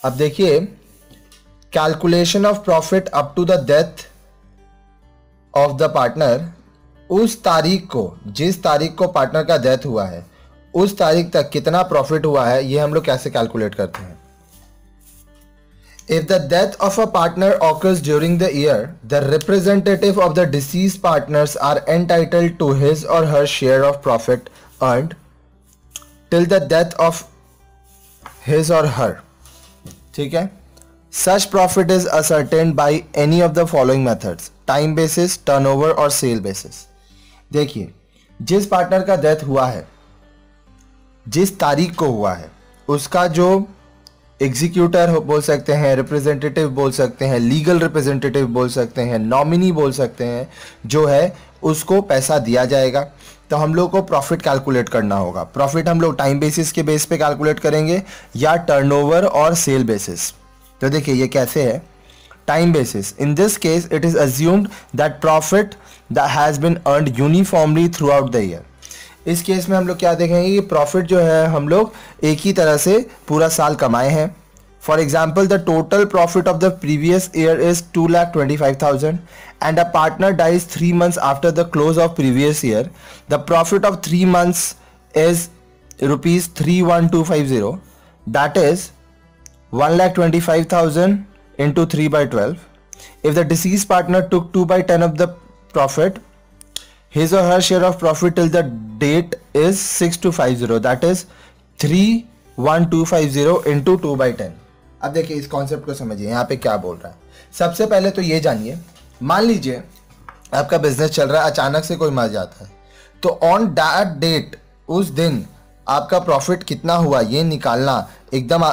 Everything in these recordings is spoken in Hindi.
अब देखिए, calculation of profit up to the death of the partner, उस तारीख को, जिस तारीख को पार्टनर का डेथ हुआ है उस तारीख तक कितना प्रॉफिट हुआ है, ये हम लोग कैसे कैलकुलेट करते हैं। If the death of a partner occurs during the year, the representative of the deceased partners are entitled to his or her share of profit earned till the death of his or her. ठीक है, such profit is ascertained by any of the following methods: time basis, turnover और sale basis. देखिए, जिस पार्टनर का डेथ हुआ है, जिस तारीख को हुआ है, उसका जो एग्जीक्यूटर बोल सकते हैं, रिप्रेजेंटेटिव बोल सकते हैं, लीगल रिप्रेजेंटेटिव बोल सकते हैं, नॉमिनी बोल सकते हैं, जो है उसको पैसा दिया जाएगा। तो हम लोग को प्रॉफिट कैलकुलेट करना होगा। प्रॉफिट हम लोग टाइम बेसिस के बेस पे कैलकुलेट करेंगे या टर्नओवर और सेल बेसिस। तो देखिए ये कैसे है, time basis, in this case it is assumed that profit that has been earned uniformly throughout the year. इस केस में हम लोग क्या देखेंगे कि प्रॉफिट जो है हम लोग एक ही तरह से पूरा साल कमाए हैं। For example, the total profit of the previous year is 2,25,000 and a partner dies 3 months after the close of previous year. The profit of 3 months is ₹3,1250, that is 1,25,000 into 3/12. If the deceased partner took 2/10 of the profit, his or her share of profit till the date is 6,250, that is 3,1250 into 2/10. अब देखिए इस कॉन्सेप्ट को समझिए, यहाँ पे क्या बोल रहा है। सबसे पहले तो ये जानिए, मान लीजिए आपका बिजनेस चल रहा है, अचानक से कोई मर जाता है, तो ऑन दैट डेट, उस दिन आपका प्रॉफिट कितना हुआ ये निकालना एकदम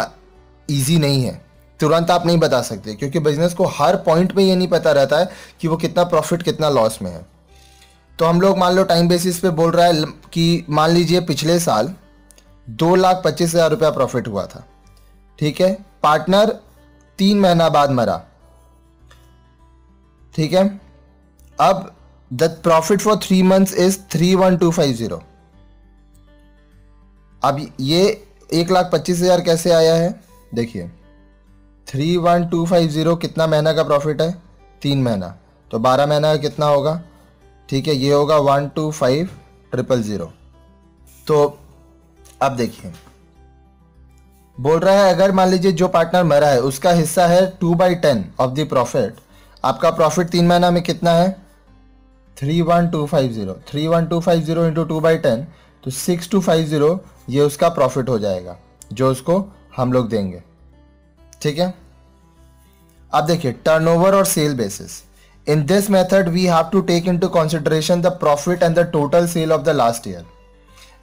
ईजी नहीं है। तुरंत आप नहीं बता सकते, क्योंकि बिजनेस को हर पॉइंट पे ये नहीं पता रहता है कि वो कितना प्रॉफिट कितना लॉस में है। तो हम लोग मान लो टाइम बेसिस पे बोल रहा है कि मान लीजिए पिछले साल 2,25,000 रुपया प्रॉफिट हुआ था, ठीक है। पार्टनर 3 महीना बाद मरा, ठीक है। अब the profit for 3 months is 3,1250। अब ये 1,25,000 कैसे आया है, देखिए 3,1250 कितना महीना का प्रॉफिट है, 3 महीना, तो 12 महीना का कितना होगा, ठीक है, ये होगा 125,000। तो अब देखिए बोल रहा है, अगर मान लीजिए जो पार्टनर मरा है उसका हिस्सा है 2/10 ऑफ द प्रॉफिट, आपका प्रॉफिट 3 महीना में कितना है 3,1250, 3,1250 इंटू 2/10, तो 6,250 ये उसका प्रॉफिट हो जाएगा जो उसको हम लोग देंगे, ठीक है। अब देखिए टर्नओवर और sale basis. In this method, we have to take into consideration the profit and the total sale of the last year.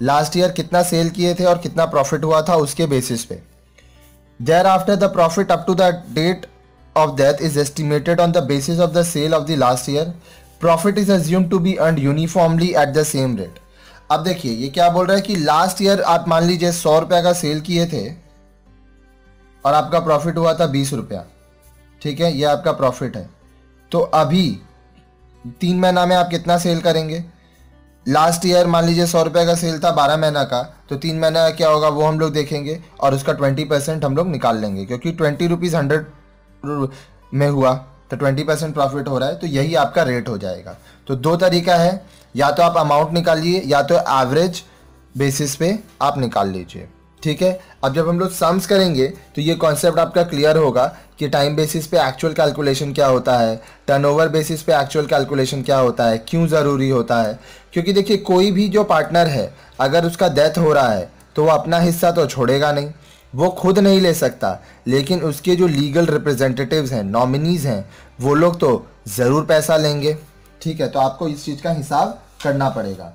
Last year कितना सेल किए थे और कितना प्रॉफिट हुआ था उसके बेसिस पे। Thereafter, the profit up to the date of death is estimated on the basis of the sale of the last year. Profit is assumed to be earned uniformly at the same rate. अब देखिए ये क्या बोल रहा है कि लास्ट ईयर आप मान लीजिए 100 रुपया का सेल किए थे और आपका प्रॉफिट हुआ था 20 रुपया, ठीक है, ये आपका प्रॉफिट है। तो अभी 3 महीना में आप कितना सेल करेंगे, लास्ट ईयर मान लीजिए 100 रुपये का सेल था 12 महीना का, तो 3 महीना का क्या होगा वो हम लोग देखेंगे और उसका 20% हम लोग निकाल लेंगे, क्योंकि 20 रुपीज़ 100 में हुआ तो 20% प्रॉफिट हो रहा है, तो यही आपका रेट हो जाएगा। तो 2 तरीका है, या तो आप अमाउंट निकालिए या तो एवरेज बेसिस पे आप निकाल लीजिए, ठीक है। अब जब हम लोग सम्स करेंगे तो ये कॉन्सेप्ट आपका क्लियर होगा कि टाइम बेसिस पे एक्चुअल कैलकुलेशन क्या होता है, टर्नओवर बेसिस पे एक्चुअल कैलकुलेशन क्या होता है, क्यों ज़रूरी होता है। क्योंकि देखिए कोई भी जो पार्टनर है अगर उसका डेथ हो रहा है तो वो अपना हिस्सा तो छोड़ेगा नहीं, वो खुद नहीं ले सकता, लेकिन उसके जो लीगल रिप्रेजेंटेटिव्स हैं, नॉमिनीज़ हैं, वो लोग तो ज़रूर पैसा लेंगे, ठीक है। तो आपको इस चीज़ का हिसाब करना पड़ेगा।